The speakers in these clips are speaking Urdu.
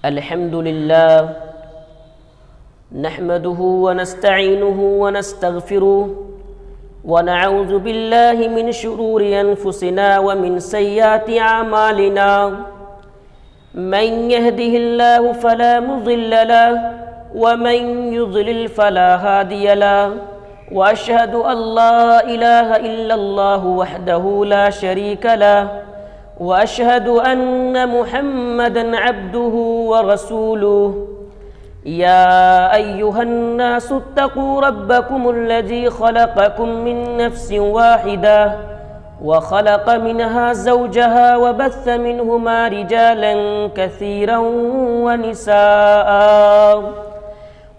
الحمد لله نحمده ونستعينه ونستغفره ونعوذ بالله من شرور أنفسنا ومن سيئات أعمالنا من يهده الله فلا مضل له ومن يضلل فلا هادي له وأشهد أن لا إله إلا الله وحده لا شريك له وأشهد أن محمدًا عبده ورسوله يا أيها الناس اتقوا ربكم الذي خلقكم من نفس واحدة وخلق منها زوجها وبث منهما رجالا كثيرا ونساء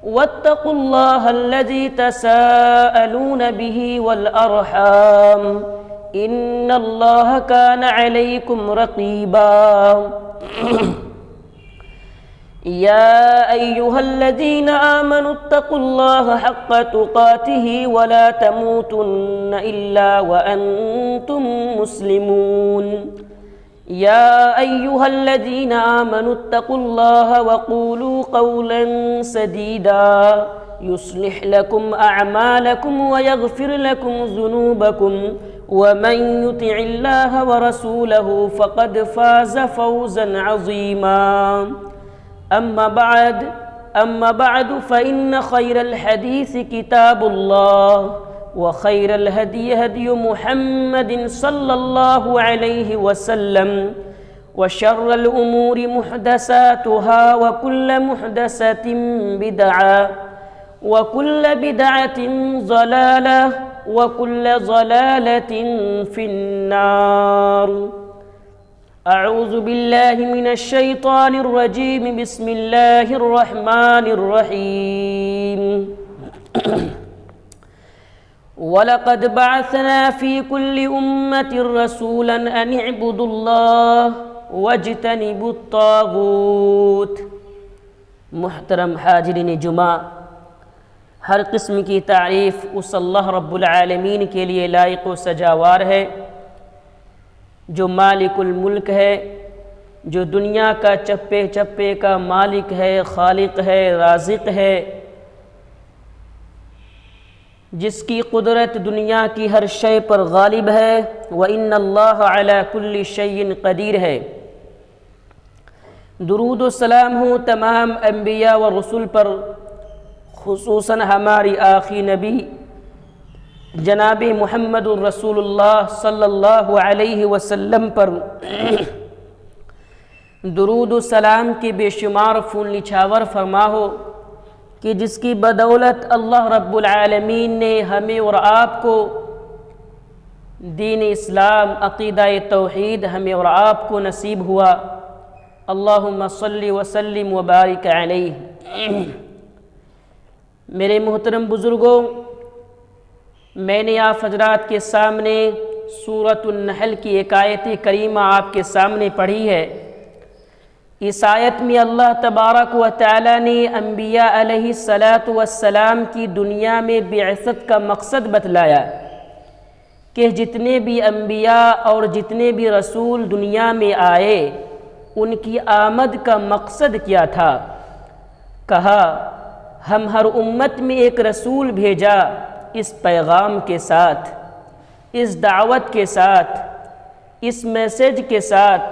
واتقوا الله الذي تساءلون به والأرحام إن الله كان عليكم رقيبا يا أيها الذين آمنوا اتقوا الله حق تقاته ولا تموتن إلا وأنتم مسلمون يا أيها الذين آمنوا اتقوا الله وقولوا قولا سديدا يصلح لكم أعمالكم ويغفر لكم ذنوبكم ومن يطع الله ورسوله فقد فاز فوزا عظيما أما بعد فإن خير الحديث كتاب الله وخير الهدي هدي محمد صلى الله عليه وسلم وشر الأمور محدثاتها وكل محدثة بدعة وكل بدعة ضلالة وكل ضلالة في النار أعوذ بالله من الشيطان الرجيم بسم الله الرحمن الرحيم ولقد بعثنا في كل أمة رسولا أن اعبدوا الله واجتنبوا الطاغوت۔ محترم حاضرین جمعہ، ہر قسم کی تعریف اس اللہ رب العالمین کے لیے لائق و سجاوار ہے جو مالک الملک ہے، جو دنیا کا چپے چپے کا مالک ہے، خالق ہے، رازق ہے، جس کی قدرت دنیا کی ہر شے پر غالب ہے۔ وَإِنَّ اللَّهَ عَلَى كُلِّ شَيْءٍ قدیر ہے۔ درود و سلام ہو تمام انبیاء و رسول پر، خصوصاً ہماری آخری نبی جناب محمد الرسول اللہ صلی اللہ علیہ وسلم پر۔ درود و سلام کے بے شمار پھول نچھاور فرما ہو کہ جس کی بدولت اللہ رب العالمین نے ہمیں اور آپ کو دین اسلام، عقیدہ توحید ہمیں اور آپ کو نصیب ہوا۔ اللہم صلی وسلم وبارک علیہ۔ میرے محترم بزرگوں، میں نے آپ حضرات کے سامنے سورۃ النحل کی ایک آیت کریمہ آپ کے سامنے پڑھی ہے۔ اس آیت میں اللہ تبارک و تعالی نے انبیاء علیہ السلام کی دنیا میں بعثت کا مقصد بتلایا کہ جتنے بھی انبیاء اور جتنے بھی رسول دنیا میں آئے ان کی آمد کا مقصد کیا تھا۔ کہا ہم ہر امت میں ایک رسول بھیجا اس پیغام کے ساتھ، اس دعوت کے ساتھ، اس میسج کے ساتھ،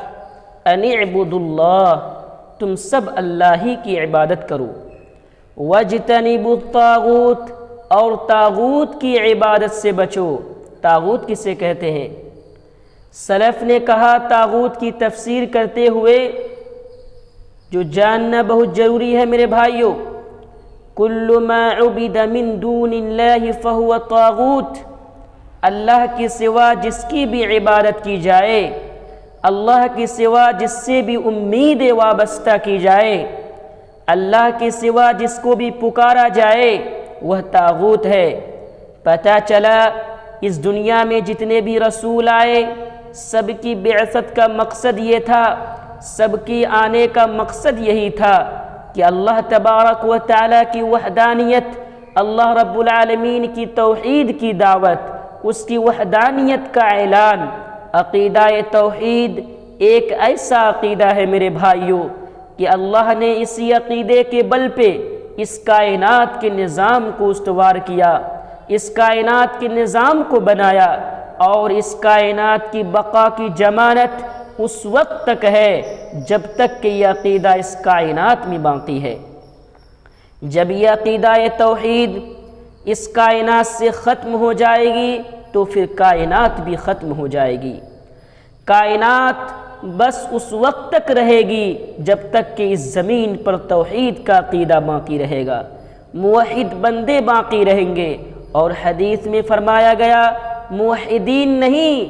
ان اعبدوا اللہ، تم سب اللہ ہی کی عبادت کرو، واجتنبوا الطاغوت، اور طاغوت کی عبادت سے بچو۔ طاغوت کسے کہتے ہیں؟ سلف نے کہا طاغوت کی تفسیر کرتے ہوئے جو جاننا بہت ضروری ہے میرے بھائیوں، کل ما عبد من دون اللہ فہو طاغوت، اللہ کے سوا جس کی بھی عبادت کی جائے، اللہ کے سوا جس سے بھی امید وابستہ کی جائے، اللہ کے سوا جس کو بھی پکارا جائے وہ طاغوت ہے۔ پتہ چلا اس دنیا میں جتنے بھی رسول آئے سب کی بعثت کا مقصد یہ تھا، سب کی آنے کا مقصد یہی تھا کہ اللہ تبارک و تعالیٰ کی وحدانیت، اللہ رب العالمین کی توحید کی دعوت، اس کی وحدانیت کا اعلان۔ عقیدہ توحید ایک ایسا عقیدہ ہے میرے بھائیوں کہ اللہ نے اسی عقیدے کے بل پہ اس کائنات کے نظام کو استوار کیا، اس کائنات کے نظام کو بنایا، اور اس کائنات کی بقا کی ضمانت اس وقت تک ہے جب تک کہ یہ عقیدہ اس کائنات میں باقی ہے۔ جب یہ عقیدہ توحید اس کائنات سے ختم ہو جائے گی تو پھر کائنات بھی ختم ہو جائے گی۔ کائنات بس اس وقت تک رہے گی جب تک کہ اس زمین پر توحید کا عقیدہ باقی رہے گا، موحد بندے باقی رہیں گے۔ اور حدیث میں فرمایا گیا موحدین نہیں،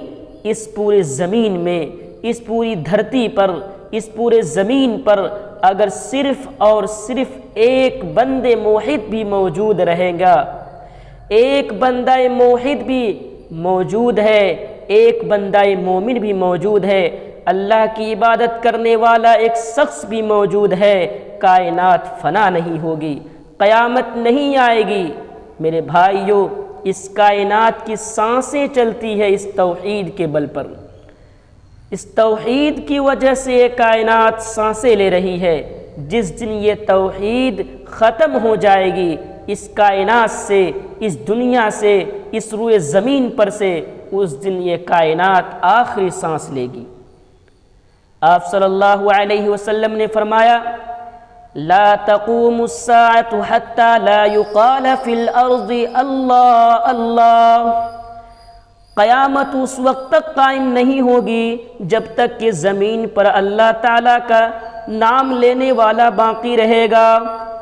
اس پورے زمین میں، اس پوری دھرتی پر، اس پورے زمین پر اگر صرف اور صرف ایک بندے موحد بھی موجود رہے گا، ایک بندہ موحد بھی موجود ہے، ایک بندہ مومن بھی موجود ہے، اللہ کی عبادت کرنے والا ایک شخص بھی موجود ہے، کائنات فنا نہیں ہوگی، قیامت نہیں آئے گی۔ میرے بھائیوں، اس کائنات کی سانسیں چلتی ہے اس توحید کے بل پر، اس توحید کی وجہ سے یہ کائنات سانسیں لے رہی ہے۔ جس دن یہ توحید ختم ہو جائے گی اس کائنات سے، اس دنیا سے، اس روئے زمین پر سے، اس دن یہ کائنات آخری سانس لے گی۔ آپ صلی اللہ علیہ وسلم نے فرمایا لا تقوم الساعة حتى لا يقال في الارض اللہ اللہ، قیامت اس وقت تک قائم نہیں ہوگی جب تک کہ زمین پر اللہ تعالیٰ کا نام لینے والا باقی رہے گا،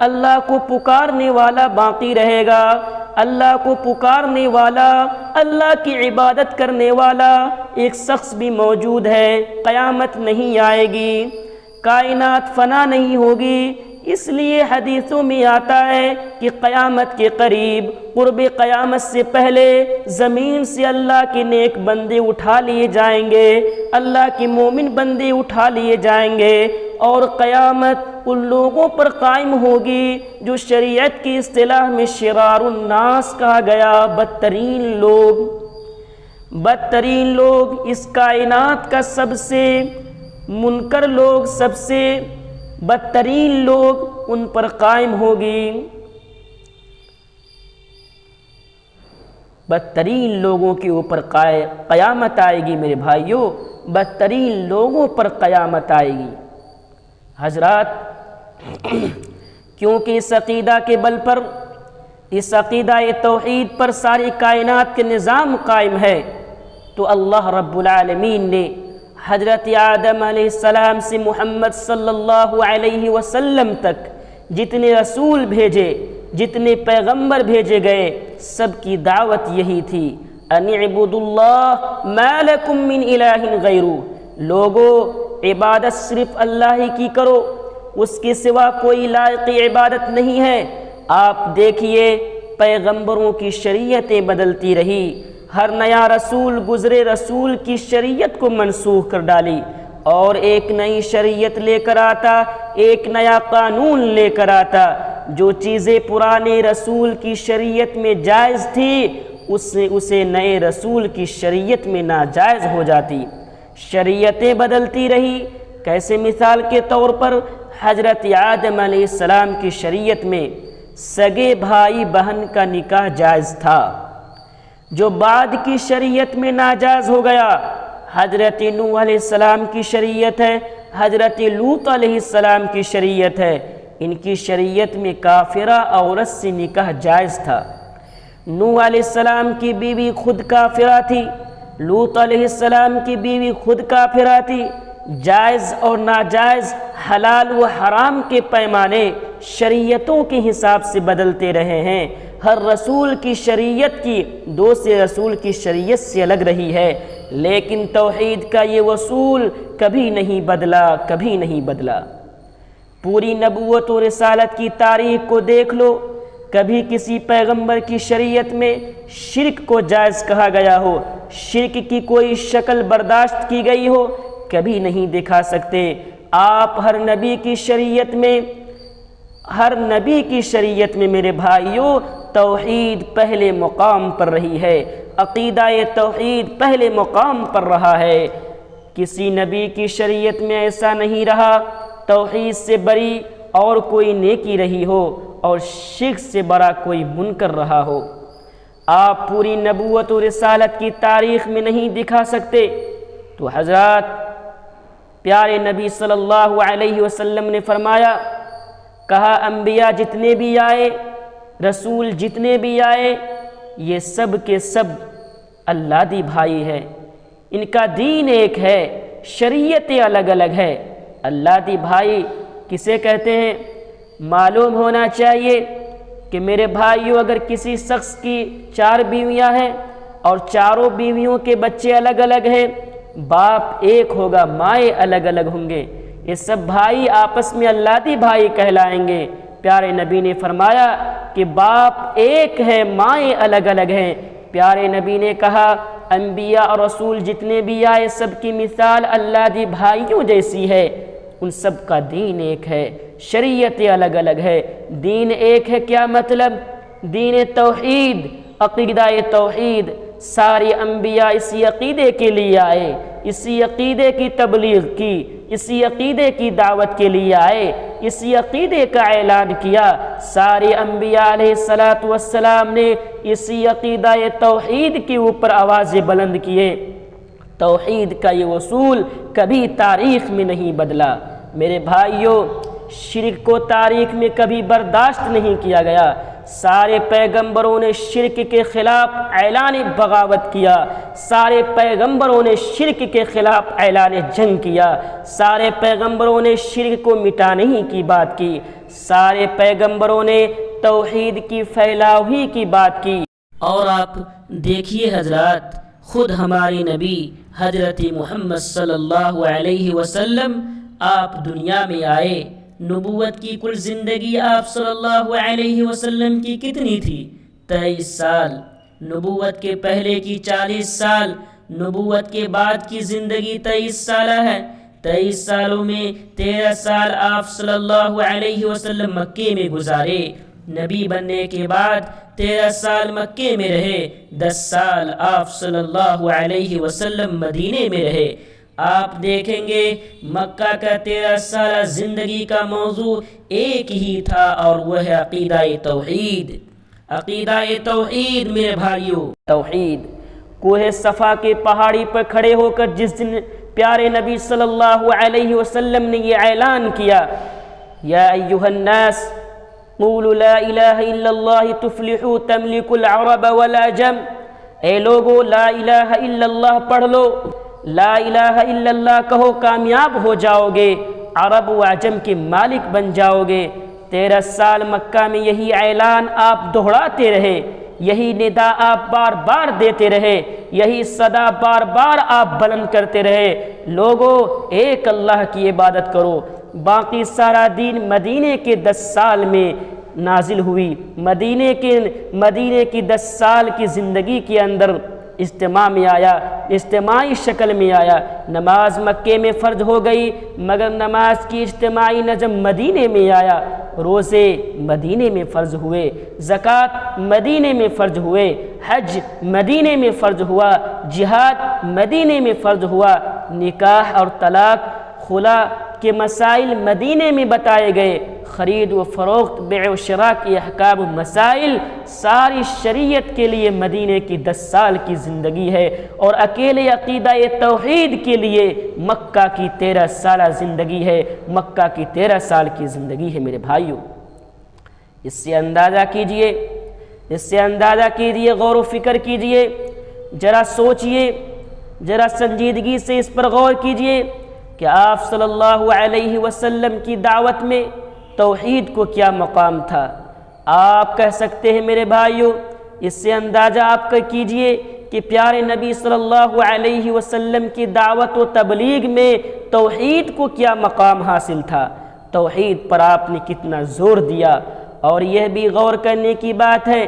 اللہ کو پکارنے والا باقی رہے گا، اللہ کو پکارنے والا، اللہ کی عبادت کرنے والا ایک شخص بھی موجود ہے۔ قیامت نہیں آئے گی، کائنات فنا نہیں ہوگی۔ اس لیے حدیثوں میں آتا ہے کہ قیامت کے قریب، قرب قیامت سے پہلے زمین سے اللہ کے نیک بندے اٹھا لیے جائیں گے، اللہ کے مومن بندے اٹھا لیے جائیں گے، اور قیامت ان لوگوں پر قائم ہوگی جو شریعت کی اصطلاح میں شرار الناس کہا گیا، بدترین لوگ، اس کائنات کا سب سے منکر لوگ، سب سے بدترین لوگ ان پر قائم ہوگی۔ بدترین لوگوں کے اوپر قیامت آئے گی میرے بھائیوں، بدترین لوگوں پر قیامت آئے گی۔ حضرات، کیونکہ اس عقیدہ کے بل پر، اس عقیدہ توحید پر ساری کائنات کے نظام قائم ہے، تو اللہ رب العالمین نے حضرت آدم علیہ السلام سے محمد صلی اللہ علیہ وسلم تک جتنے رسول بھیجے، جتنے پیغمبر بھیجے گئے، سب کی دعوت یہی تھی، ان اعبدوا اللہ ما لکم من الہ غیرہ، لوگو عبادت صرف اللہ ہی کی کرو، اس کے سوا کوئی لائق عبادت نہیں ہے۔ آپ دیکھیے پیغمبروں کی شریعتیں بدلتی رہی، ہر نیا رسول گزرے رسول کی شریعت کو منسوخ کر ڈالی، اور ایک نئی شریعت لے کر آتا، ایک نیا قانون لے کر آتا، جو چیزیں پرانے رسول کی شریعت میں جائز تھی اسے نئے رسول کی شریعت میں ناجائز ہو جاتی۔ شریعتیں بدلتی رہی۔ کیسے؟ مثال کے طور پر حضرت آدم علیہ السلام کی شریعت میں سگے بھائی بہن کا نکاح جائز تھا، جو بعد کی شریعت میں ناجائز ہو گیا۔ حضرت نوح علیہ السلام کی شریعت ہے، حضرت لوط علیہ السلام کی شریعت ہے، ان کی شریعت میں کافرہ عورت سے نکاح جائز تھا۔ نوح علیہ السلام کی بیوی خود کافرہ تھی، لوط علیہ السلام کی بیوی خود کافرہ تھی۔ جائز اور ناجائز، حلال و حرام کے پیمانے شریعتوں کے حساب سے بدلتے رہے ہیں۔ ہر رسول کی شریعت کی دوسرے رسول کی شریعت سے الگ رہی ہے، لیکن توحید کا یہ اصول کبھی نہیں بدلا، کبھی نہیں بدلا۔ پوری نبوت و رسالت کی تاریخ کو دیکھ لو، کبھی کسی پیغمبر کی شریعت میں شرک کو جائز کہا گیا ہو، شرک کی کوئی شکل برداشت کی گئی ہو؟ کبھی نہیں دکھا سکتے۔ آپ ہر نبی کی شریعت میں میرے بھائیوں توحید پہلے مقام پر رہی ہے، عقیدہ توحید پہلے مقام پر رہا ہے۔ کسی نبی کی شریعت میں ایسا نہیں رہا توحید سے بری اور کوئی نیکی رہی ہو اور شرک سے بڑا کوئی منکر رہا ہو۔ آپ پوری نبوت و رسالت کی تاریخ میں نہیں دکھا سکتے تو حضرات پیارے نبی صلی اللہ علیہ وسلم نے فرمایا، کہا انبیاء جتنے بھی آئے، رسول جتنے بھی آئے، یہ سب کے سب اللہ دی بھائی ہے، ان کا دین ایک ہے، شریعتیں الگ الگ ہے۔ اللہ دی بھائی کسے کہتے ہیں؟ معلوم ہونا چاہیے کہ میرے بھائیوں، اگر کسی شخص کی 4 بیویاں ہیں اور چاروں بیویوں کے بچے الگ الگ ہیں، باپ ایک ہوگا، مائیں الگ الگ ہوں گے، یہ سب بھائی آپس میں اللہ دی بھائی کہلائیں گے۔ پیارے نبی نے فرمایا کہ باپ ایک ہے، مائیں الگ الگ ہیں۔ پیارے نبی نے کہا انبیاء اور رسول جتنے بھی آئے سب کی مثال اللہ دی بھائیوں جیسی ہے، ان سب کا دین ایک ہے، شریعتیں الگ الگ ہے۔ دین ایک ہے کیا مطلب؟ دین توحید، عقیدہ توحید۔ سارے انبیاء اسی عقیدے کے لیے آئے، اسی عقیدے کی تبلیغ کی، اسی عقیدے کی دعوت کے لیے آئے، اسی عقیدے کا اعلان کیا۔ سارے انبیاء علیہ السلام نے اسی عقیدہ توحید کے اوپر آوازیں بلند کیے۔ توحید کا یہ اصول کبھی تاریخ میں نہیں بدلا۔ میرے بھائیوں، شرک کو تاریخ میں کبھی برداشت نہیں کیا گیا۔ سارے پیغمبروں نے شرک کے خلاف اعلان بغاوت کیا، سارے پیغمبروں نے شرک کے خلاف اعلان جنگ کیا، سارے پیغمبروں نے شرک کو مٹانے ہی کی بات کی، سارے پیغمبروں نے توحید کی پھیلاؤ کی بات کی۔ اور آپ دیکھیے حضرات، خود ہمارے نبی حضرت محمد صلی اللہ علیہ وسلم آپ دنیا میں آئے، نبوت کی کل زندگی آپ صلی اللہ علیہ وسلم کی کتنی تھی؟ 23 سال۔ نبوت کے پہلے کی 40 سال، نبوت کے بعد کی زندگی 23 سالہ ہے۔ 23 سالوں میں 13 سال آپ صلی اللہ علیہ وسلم مکے میں گزارے، نبی بننے کے بعد 13 سال مکے میں رہے، 10 سال آپ صلی اللہ علیہ وسلم مدینے میں رہے۔ آپ دیکھیں گے مکہ کا 13 سالہ زندگی کا موضوع ایک ہی تھا، اور وہ ہے عقیدہ توحید۔ عقیدہ توحید میرے بھائیوں، توحید۔ کوہ صفا کے پہاڑی پر کھڑے ہو کر جس دن پیارے نبی صلی اللہ علیہ وسلم نے یہ اعلان کیا، یا ایھا الناس قولوا لا الہ الا اللہ تفلحوا تملک العرب والعجم، اے لوگو لا الہ الا اللہ پڑھ لو، لا الہ الا اللہ کہو، کامیاب ہو جاؤ گے، عرب و عجم کے مالک بن جاؤ گے۔ 13 سال مکہ میں یہی اعلان آپ دہراتے رہے، یہی ندا آپ بار بار دیتے رہے، یہی صدا بار بار آپ بلند کرتے رہے، لوگو ایک اللہ کی عبادت کرو۔ باقی سارا دین مدینے کے 10 سال میں نازل ہوئی، مدینے کی 10 سال کی زندگی کے اندر اجتماع میں آیا، اجتماعی شکل میں آیا۔ نماز مکے میں فرض ہو گئی، مگر نماز کی اجتماعی نظم مدینے میں آیا، روزے مدینے میں فرض ہوئے، زکوٰۃ مدینے میں فرض ہوئے، حج مدینے میں فرض ہوا، جہاد مدینے میں فرض ہوا، نکاح اور طلاق خلا کے مسائل مدینے میں بتائے گئے، خرید و فروخت، بیع و شراء کے احکام و مسائل ساری شریعت کے لیے مدینے کی 10 سال کی زندگی ہے، اور اکیلے عقیدہ توحید کے لیے مکہ کی 13 سالہ زندگی ہے، مکہ کی 13 سال کی زندگی ہے میرے بھائیوں۔ اس سے اندازہ کیجئے، غور و فکر کیجئے، ذرا سوچئے، ذرا سنجیدگی سے اس پر غور کیجئے کہ آپ صلی اللہ علیہ وسلم کی دعوت میں توحید کو کیا مقام تھا۔ آپ کہہ سکتے ہیں میرے بھائیوں، اس سے اندازہ آپ کا کیجئے کہ پیارے نبی صلی اللہ علیہ وسلم کی دعوت و تبلیغ میں توحید کو کیا مقام حاصل تھا، توحید پر آپ نے کتنا زور دیا۔ اور یہ بھی غور کرنے کی بات ہے،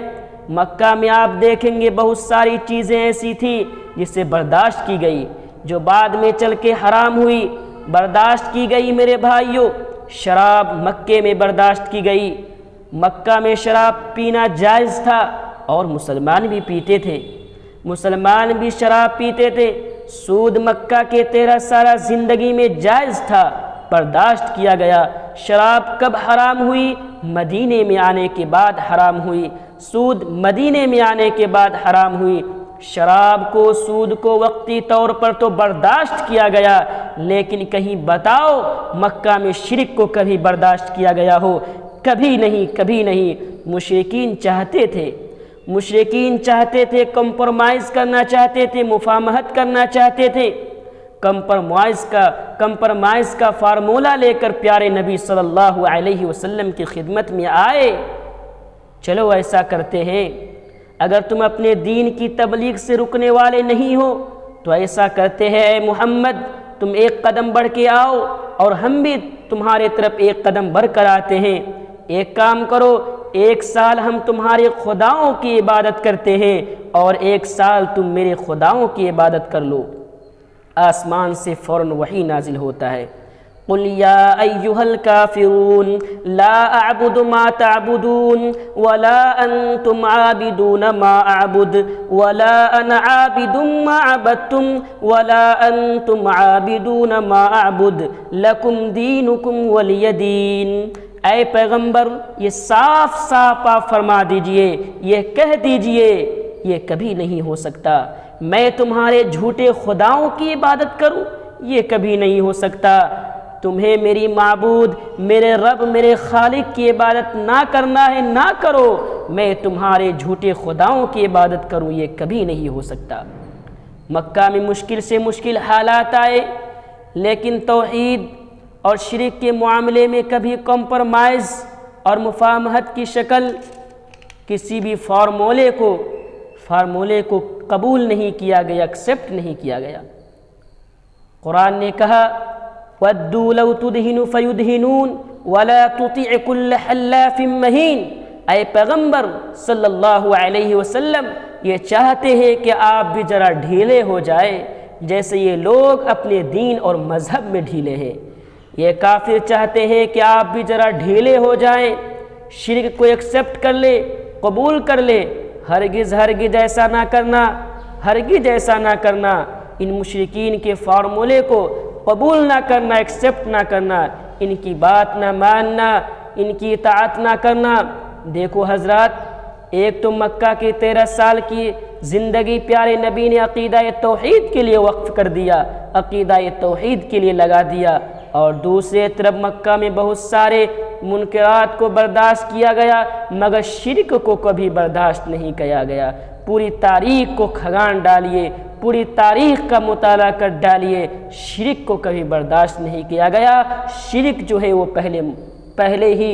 مکہ میں آپ دیکھیں گے بہت ساری چیزیں ایسی تھیں جسے برداشت کی گئی، جو بعد میں چل کے حرام ہوئی، برداشت کی گئی میرے بھائیوں۔ شراب مکے میں برداشت کی گئی، مکہ میں شراب پینا جائز تھا، اور مسلمان بھی پیتے تھے، مسلمان بھی شراب پیتے تھے۔ سود مکہ کے 13 سالہ زندگی میں جائز تھا، برداشت کیا گیا۔ شراب کب حرام ہوئی؟ مدینے میں آنے کے بعد حرام ہوئی۔ سود مدینے میں آنے کے بعد حرام ہوئی۔ شراب کو، سود کو وقتی طور پر تو برداشت کیا گیا، لیکن کہیں بتاؤ مکہ میں شرک کو کبھی برداشت کیا گیا ہو؟ کبھی نہیں، کبھی نہیں۔ مشرکین چاہتے تھے، کمپرومائز کرنا چاہتے تھے، مفاہمت کرنا چاہتے تھے، کمپرومائز کا فارمولہ لے کر پیارے نبی صلی اللہ علیہ وسلم کی خدمت میں آئے۔ چلو ایسا کرتے ہیں، اگر تم اپنے دین کی تبلیغ سے رکنے والے نہیں ہو تو ایسا کرتے ہیں، اے محمد تم ایک قدم بڑھ کے آؤ اور ہم بھی تمہارے طرف ایک قدم بڑھ کر آتے ہیں۔ ایک کام کرو، 1 سال ہم تمہارے خداؤں کی عبادت کرتے ہیں اور 1 سال تم میرے خداؤں کی عبادت کر لو۔ آسمان سے فوراً وحی نازل ہوتا ہے، قل یا ایہا الکافرون لا اعبد ما تعبدون ولا انتم عابدون ما اعبد ولا انا عابد ما عبدتم ولا انتم عابدون ما اعبد لکم دینکم ولی دین۔ اے پیغمبر یہ صاف صاف آپ فرما دیجئے، یہ کہہ دیجئے، یہ کبھی نہیں ہو سکتا۔ میں تمہارے جھوٹے خداؤں کی عبادت کروں، یہ کبھی نہیں ہو سکتا۔ تمہیں میری معبود، میرے رب، میرے خالق کی عبادت نہ کرنا ہے، نہ کرو۔ میں تمہارے جھوٹے خداؤں کی عبادت کروں، یہ کبھی نہیں ہو سکتا۔ مکہ میں مشکل سے مشکل حالات آئے، لیکن توحید اور شرک کے معاملے میں کبھی کمپرمائز اور مفاہمت کی شکل کسی بھی فارمولے کو قبول نہیں کیا گیا، ایکسیپٹ نہیں کیا گیا۔ قرآن نے کہا وَدُّوا لَوْ تُدْهِنُ فَيُدْهِنُونَ وَلَا تُطِعْ كُلَّ حَلَّافٍ مَّهِينٍ۔ اے پیغمبر صلی اللہ علیہ وسلم یہ چاہتے ہیں کہ آپ بھی ذرا ڈھیلے ہو جائے جیسے یہ لوگ اپنے دین اور مذہب میں ڈھیلے ہیں۔ یہ کافر چاہتے ہیں کہ آپ بھی ذرا ڈھیلے ہو جائیں، شرک کو ایکسیپٹ کر لے، قبول کر لے۔ ہرگز ایسا نہ کرنا، ہرگز ایسا نہ کرنا۔ ان مشرکین کے فارمولے کو قبول نہ کرنا، ایکسیپٹ نہ کرنا، ان کی بات نہ ماننا، ان کی اطاعت نہ کرنا۔ دیکھو حضرات، ایک تو مکہ کی 13 سال کی زندگی پیارے نبی نے عقیدہ توحید کے لیے وقف کر دیا، عقیدہ توحید کے لیے لگا دیا، اور دوسرے طرف مکہ میں بہت سارے منکرات کو برداشت کیا گیا مگر شرک کو کبھی برداشت نہیں کیا گیا۔ پوری تاریخ کو کھگان ڈالیے، پوری تاریخ کا مطالعہ کر ڈالیے، شرک کو کبھی برداشت نہیں کیا گیا۔ شرک جو ہے وہ پہلے ہی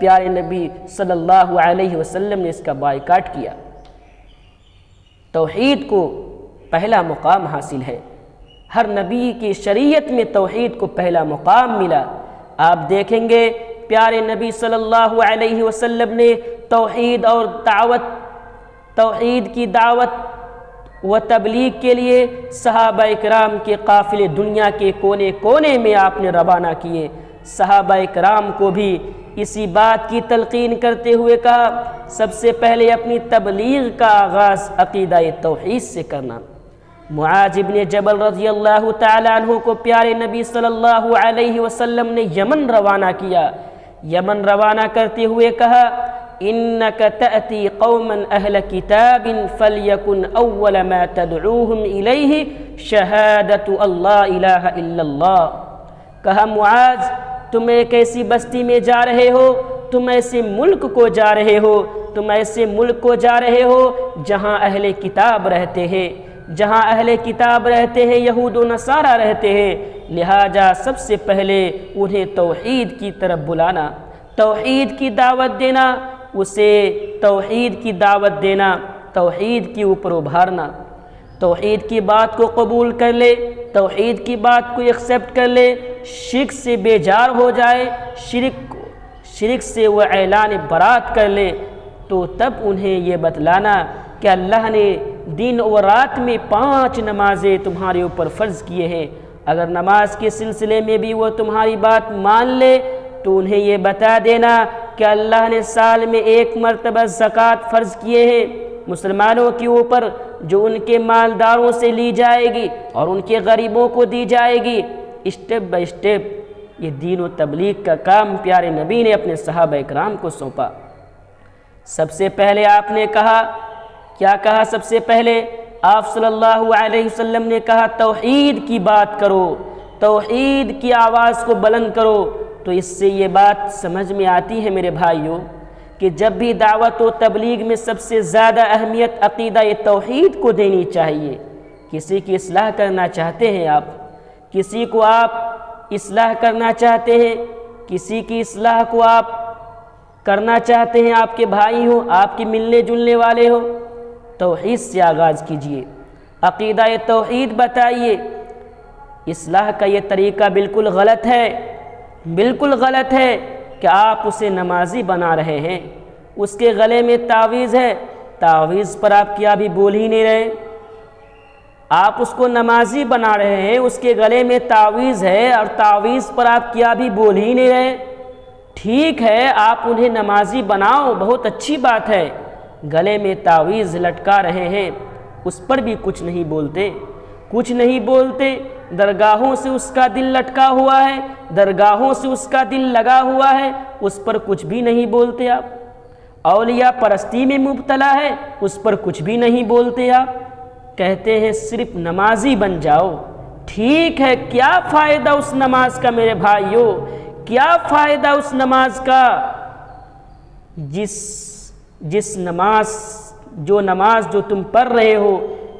پیارے نبی صلی اللہ علیہ وسلم نے اس کا بائیکاٹ کیا۔ توحید کو پہلا مقام حاصل ہے، ہر نبی کی شریعت میں توحید کو پہلا مقام ملا۔ آپ دیکھیں گے پیارے نبی صلی اللہ علیہ وسلم نے توحید کی دعوت و تبلیغ کے لیے صحابہ کرام کے قافلے دنیا کے کونے کونے میں آپ نے روانہ کیے۔ صحابہ کرام کو بھی اسی بات کی تلقین کرتے ہوئے کہا سب سے پہلے اپنی تبلیغ کا آغاز عقیدہ توحید سے کرنا۔ معاذ بن جبل رضی اللہ تعالیٰ عنہ کو پیارے نبی صلی اللہ علیہ وسلم نے یمن روانہ کیا۔ یمن روانہ کرتے ہوئے کہا إِنَّكَ تَأْتِي قَوْمًا أَهْلَ كِتَابٍ فَلْيَكُنْ أَوَّلَ مَا تَدْعُوهُمْ إِلَيْهِ شَهَادَةُ أَن لَا إِلَٰهَ إِلَّا اللَّهُ۔ کہا معاذ تم ایک ایسی بستی میں جا رہے ہو، تم ایسے ملک کو جا رہے ہو، تم ایسے ملک کو جا رہے ہو جہاں اہل کتاب رہتے ہیں، جہاں اہل کتاب رہتے ہیں، یہود و نصارہ رہتے ہیں، لہٰذا سب سے پہلے انہیں توحید کی طرف بلانا، توحید کی دعوت دینا، اسے توحید کی دعوت دینا، توحید کے اوپر ابھارنا، توحید کی بات کو قبول کر لے، توحید کی بات کو ایکسیپٹ کر لے، شرک سے بیزار ہو جائے، شرک سے وہ اعلان برات کر لے، تو تب انہیں یہ بتلانا کہ اللہ نے دن و رات میں 5 نمازیں تمہارے اوپر فرض کیے ہیں، اگر نماز کے سلسلے میں بھی وہ تمہاری بات مان لے تو انہیں یہ بتا دینا کہ اللہ نے سال میں 1 مرتبہ زکوٰۃ فرض کیے ہیں مسلمانوں کے اوپر، جو ان کے مالداروں سے لی جائے گی اور ان کے غریبوں کو دی جائے گی۔ اسٹیپ بائی اسٹیپ یہ دین و تبلیغ کا کام پیارے نبی نے اپنے صحابہ اکرام کو سونپا۔ سب سے پہلے آپ نے کہا، کیا کہا؟ سب سے پہلے آپ صلی اللہ علیہ وسلم نے کہا توحید کی بات کرو، توحید کی آواز کو بلند کرو۔ تو اس سے یہ بات سمجھ میں آتی ہے میرے بھائیوں کہ جب بھی دعوت و تبلیغ میں سب سے زیادہ اہمیت عقیدہ توحید کو دینی چاہیے۔ کسی کی اصلاح کرنا چاہتے ہیں آپ، کسی کو آپ اصلاح کرنا چاہتے ہیں، کسی کی اصلاح کو آپ کرنا چاہتے ہیں، آپ کے بھائی ہو، آپ کے ملنے جلنے والے ہو، توحید سے آغاز کیجئے، عقیدہ توحید بتائیے۔ اصلاح کا یہ طریقہ بالکل غلط ہے، بالکل غلط ہے کہ آپ اسے نمازی بنا رہے ہیں، اس کے گلے میں تعویذ ہے، تعویذ پر آپ کیا بھی بول ہی نہیں رہے، آپ اس کو نمازی بنا رہے ہیں، اس کے گلے میں تعویذ ہے اور تعویذ پر آپ کیا بھی بول ہی نہیں رہے۔ ٹھیک ہے، آپ انہیں نمازی بناؤ، بہت اچھی بات ہے، گلے میں تعویذ لٹکا رہے ہیں، اس پر بھی کچھ نہیں بولتے، کچھ نہیں بولتے۔ درگاہوں سے اس کا دل لٹکا ہوا ہے، درگاہوں سے اس کا دل لگا ہوا ہے، اس پر کچھ بھی نہیں بولتے آپ۔ اولیاء پرستی میں مبتلا ہے، اس پر کچھ بھی نہیں بولتے آپ، کہتے ہیں صرف نمازی بن جاؤ۔ ٹھیک ہے، کیا فائدہ اس نماز کا میرے بھائیوں، کیا فائدہ اس نماز کا؟ جس نماز جو تم پڑھ رہے ہو،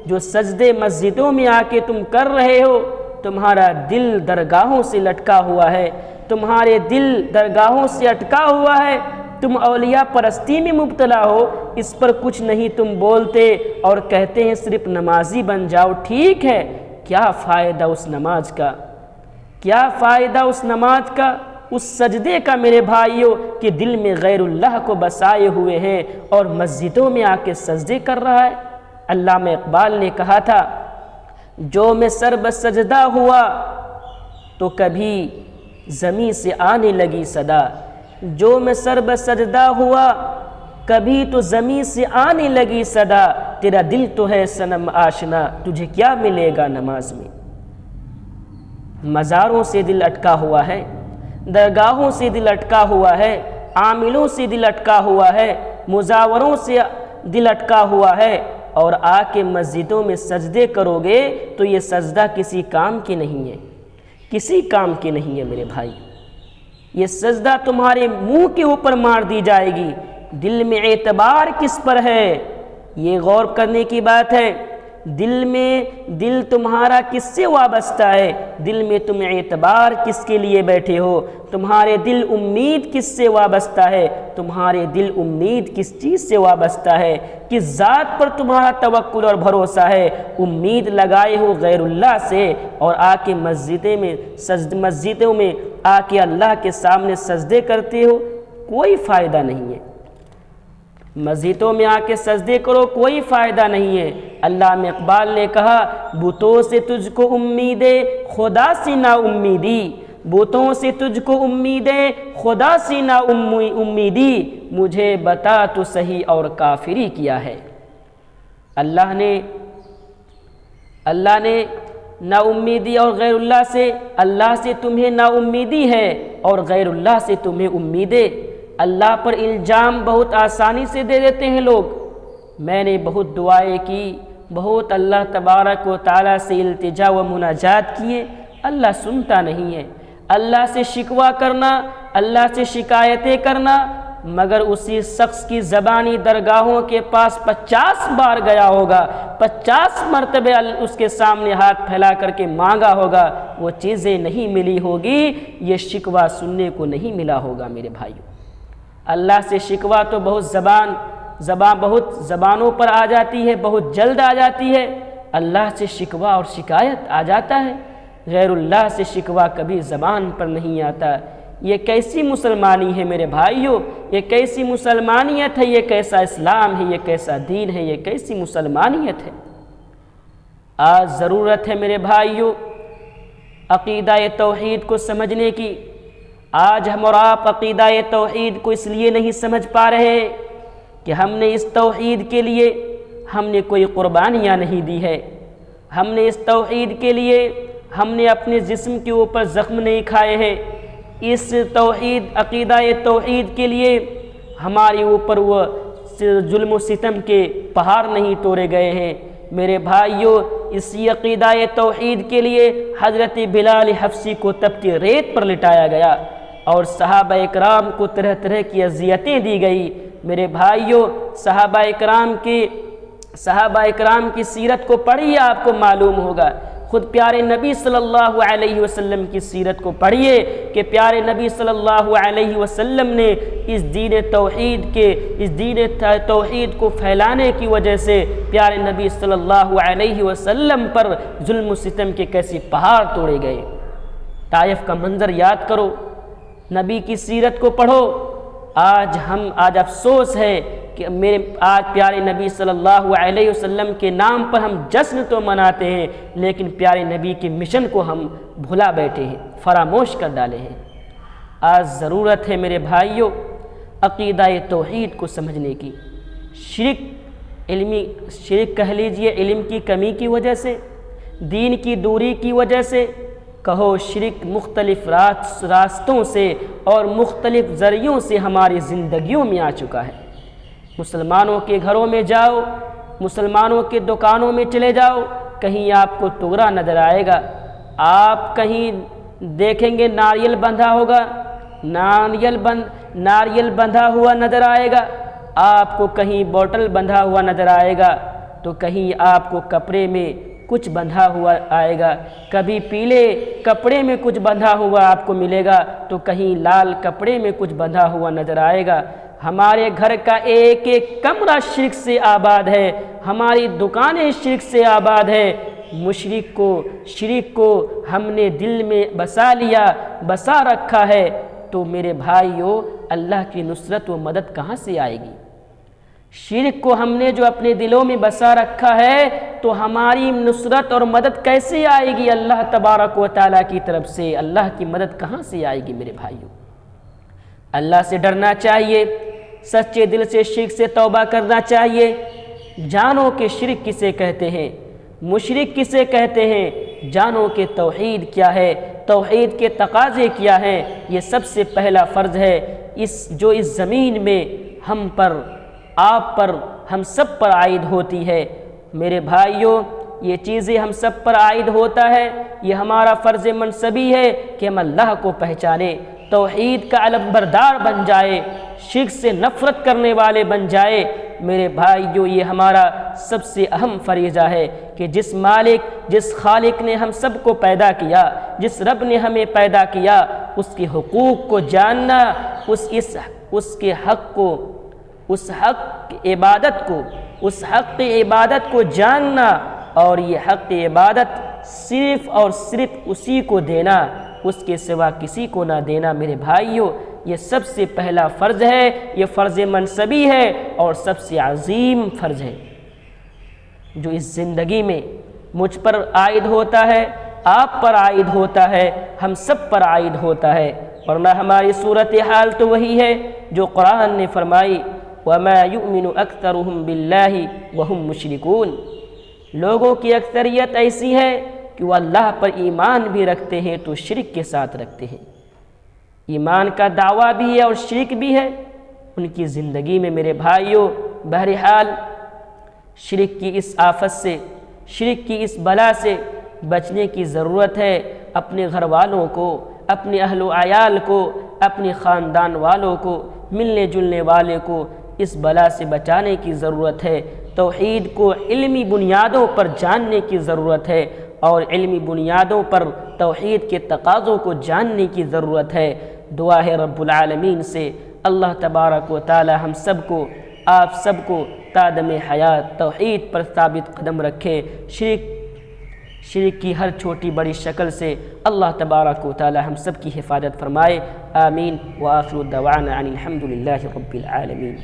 جو سجدے مسجدوں میں آ کے تم کر رہے ہو، تمہارا دل درگاہوں سے لٹکا ہوا ہے، تمہارے دل درگاہوں سے اٹکا ہوا ہے، تم اولیاء پرستی میں مبتلا ہو، اس پر کچھ نہیں تم بولتے اور کہتے ہیں صرف نمازی بن جاؤ۔ ٹھیک ہے، کیا فائدہ اس نماز کا، کیا فائدہ اس نماز کا، اس سجدے کا میرے بھائیوں کہ دل میں غیر اللہ کو بسائے ہوئے ہیں اور مسجدوں میں آ کے سجدے کر رہا ہے۔ علامہ اقبال نے کہا تھا، جو میں سر بسجدہ ہوا تو کبھی زمین سے آنے لگی صدا، جو میں سر بسجدہ ہوا کبھی تو زمین سے آنے لگی صدا، تیرا دل تو ہے صنم آشنا، تجھے کیا ملے گا نماز میں۔ مزاروں سے دل اٹکا ہوا ہے، درگاہوں سے دل اٹکا ہوا ہے، عاملوں سے دل اٹکا ہوا ہے، مزاوروں سے دل اٹکا ہوا ہے، اور آ کے مسجدوں میں سجدے کرو گے تو یہ سجدہ کسی کام کی نہیں ہے، کسی کام کی نہیں ہے میرے بھائی۔ یہ سجدہ تمہارے منہ کے اوپر مار دی جائے گی، دل میں اعتبار کس پر ہے، یہ غور کرنے کی بات ہے۔ دل تمہارا کس سے وابستہ ہے، دل میں تم اعتبار کس کے لیے بیٹھے ہو، تمہارے دل امید کس سے وابستہ ہے، تمہارے دل امید کس چیز سے وابستہ ہے، کس ذات پر تمہارا توکل اور بھروسہ ہے۔ امید لگائے ہو غیر اللہ سے اور آ کے مسجدوں میں آ کے اللہ کے سامنے سجدے کرتے ہو، کوئی فائدہ نہیں ہے۔ مسجدوں میں آ کے سجدے کرو، کوئی فائدہ نہیں ہے۔ علامہ اقبال نے کہا، بتوں سے تجھ کو امیدیں خدا سے نا امیدی، بتوں سے تجھ کو امیدیں خدا سے نا امیدی، مجھے بتا تو صحیح اور کافری کیا ہے۔ اللہ نے نا امیدی اور غیر اللہ سے تمہیں نا امیدی ہے اور غیر اللہ سے تمہیں امیدیں۔ اللہ پر الزام بہت آسانی سے دے دیتے ہیں لوگ۔ میں نے بہت دعائیں کی، بہت اللہ تبارک و تعالیٰ سے التجا و مناجات کیے، اللہ سنتا نہیں ہے۔ اللہ سے شکوہ کرنا، اللہ سے شکایتیں کرنا، مگر اسی شخص کی زبانی درگاہوں کے پاس 50 بار گیا ہوگا، 50 مرتبہ اس کے سامنے ہاتھ پھیلا کر کے مانگا ہوگا، وہ چیزیں نہیں ملی ہوگی، یہ شکوہ سننے کو نہیں ملا ہوگا میرے بھائیوں۔ اللہ سے شکوہ تو بہت زبانوں پر آ جاتی ہے، بہت جلد آ جاتی ہے، اللہ سے شکوہ اور شکایت آ جاتا ہے، غیر اللہ سے شکوہ کبھی زبان پر نہیں آتا۔ یہ کیسی مسلمانی ہے میرے بھائیوں، یہ کیسی مسلمانیت ہے، یہ کیسا اسلام ہے، یہ کیسا دین ہے، یہ کیسی مسلمانیت ہے۔ آج ضرورت ہے میرے بھائیوں عقیدہ توحید کو سمجھنے کی۔ آج ہم اور آپ عقیدہ توحید کو اس لیے نہیں سمجھ پا رہے کہ ہم نے اس توحید کے لیے ہم نے کوئی قربانیاں نہیں دی ہے، ہم نے اس توحید کے لیے ہم نے اپنے جسم کے اوپر زخم نہیں کھائے ہیں، اس توحید عقیدہ توحید کے لیے ہمارے اوپر وہ ظلم و ستم کے پہاڑ نہیں توڑے گئے ہیں۔ میرے بھائیوں، اسی عقیدہ توحید کے لیے حضرت بلال حبشی کو تپتی ریت پر لٹایا گیا اور صحابہ اکرام کو طرح طرح کی اذیتیں دی گئی۔ میرے بھائیوں، صحابہ اکرام کی سیرت کو پڑھیے، آپ کو معلوم ہوگا۔ خود پیارے نبی صلی اللہ علیہ وسلم کی سیرت کو پڑھیے کہ پیارے نبی صلی اللہ علیہ وسلم نے اس دین توحید کو پھیلانے کی وجہ سے پیارے نبی صلی اللہ علیہ وسلم پر ظلم و ستم کے کیسے پہاڑ توڑے گئے۔ طائف کا منظر یاد کرو، نبی کی سیرت کو پڑھو۔ آج افسوس ہے کہ آج پیارے نبی صلی اللہ علیہ وسلم کے نام پر ہم جشن تو مناتے ہیں، لیکن پیارے نبی کے مشن کو ہم بھلا بیٹھے ہیں، فراموش کر ڈالے ہیں۔ آج ضرورت ہے میرے بھائیوں عقیدہ توحید کو سمجھنے کی۔ شرک کہہ لیجئے علم کی کمی کی وجہ سے، دین کی دوری کی وجہ سے، کہو شرک مختلف راستوں سے اور مختلف ذریعوں سے ہماری زندگیوں میں آ چکا ہے۔ مسلمانوں کے گھروں میں جاؤ، مسلمانوں کے دکانوں میں چلے جاؤ، کہیں آپ کو ٹگرا نظر آئے گا۔ آپ کہیں دیکھیں گے ناریل بندھا ہوگا، ناریل بندھا ہوا نظر آئے گا۔ آپ کو کہیں بوتل بندھا ہوا نظر آئے گا، تو کہیں آپ کو کپڑے میں کچھ بندھا ہوا آئے گا، کبھی پیلے کپڑے میں کچھ بندھا ہوا آپ کو ملے گا، تو کہیں لال کپڑے میں کچھ بندھا ہوا نظر آئے گا۔ ہمارے گھر کا ایک ایک کمرہ شرک سے آباد ہے، ہماری دکانیں شرک سے آباد ہے۔ شرک کو ہم نے دل میں بسا رکھا ہے، تو میرے بھائیوں اللہ کی نصرت و مدد کہاں سے آئے گی؟ شرک کو ہم نے جو اپنے دلوں میں بسا رکھا ہے، تو ہماری نصرت اور مدد کیسے آئے گی؟ اللہ تبارک و تعالیٰ کی طرف سے اللہ کی مدد کہاں سے آئے گی میرے بھائیوں؟ اللہ سے ڈرنا چاہیے، سچے دل سے شرک سے توبہ کرنا چاہیے۔ جانو کہ شرک کسے کہتے ہیں، مشرک کسے کہتے ہیں، جانو کہ توحید کیا ہے، توحید کے تقاضے کیا ہیں۔ یہ سب سے پہلا فرض ہے جو اس زمین میں ہم پر، آپ پر، ہم سب پر عائد ہوتی ہے۔ میرے بھائیوں، یہ چیزیں ہم سب پر عائد ہوتا ہے، یہ ہمارا فرض منصبی ہے کہ ہم اللہ کو پہچانیں، توحید کا علم بردار بن جائے، شرک سے نفرت کرنے والے بن جائے۔ میرے بھائیوں، یہ ہمارا سب سے اہم فریضہ ہے کہ جس خالق نے ہم سب کو پیدا کیا، جس رب نے ہمیں پیدا کیا، اس کے حقوق کو جاننا، اس کے حق کو، اس حق عبادت کو جاننا، اور یہ حق عبادت صرف اور صرف اسی کو دینا، اس کے سوا کسی کو نہ دینا۔ میرے بھائیوں، یہ سب سے پہلا فرض ہے، یہ فرض منصبی ہے اور سب سے عظیم فرض ہے جو اس زندگی میں مجھ پر عائد ہوتا ہے، آپ پر عائد ہوتا ہے، ہم سب پر عائد ہوتا ہے۔ ورنہ ہماری صورتحال تو وہی ہے جو قرآن نے فرمائی، وَمَا يُؤْمِنُ أَكْثَرُهُمْ بِاللَّهِ وَهُمْ مُشْرِكُونَ۔ لوگوں کی اکثریت ایسی ہے کہ وہ اللہ پر ایمان بھی رکھتے ہیں تو شرک کے ساتھ رکھتے ہیں، ایمان کا دعویٰ بھی ہے اور شرک بھی ہے ان کی زندگی میں۔ میرے بھائیوں، بہرحال شرک کی اس آفت سے، شرک کی اس بلا سے بچنے کی ضرورت ہے۔ اپنے گھر والوں کو، اپنے اہل و عیال کو، اپنے خاندان والوں کو، ملنے جلنے والے کو اس بلا سے بچانے کی ضرورت ہے۔ توحید کو علمی بنیادوں پر جاننے کی ضرورت ہے، اور علمی بنیادوں پر توحید کے تقاضوں کو جاننے کی ضرورت ہے۔ دعا ہے رب العالمین سے اللہ تبارک و تعالی ہم سب کو، آپ سب کو تا دم حیات توحید پر ثابت قدم رکھے، شرک کی ہر چھوٹی بڑی شکل سے اللہ تبارک و تعالی ہم سب کی حفاظت فرمائے۔ آمین۔ وآخر دعوانا ان الحمد للہ رب العالمین۔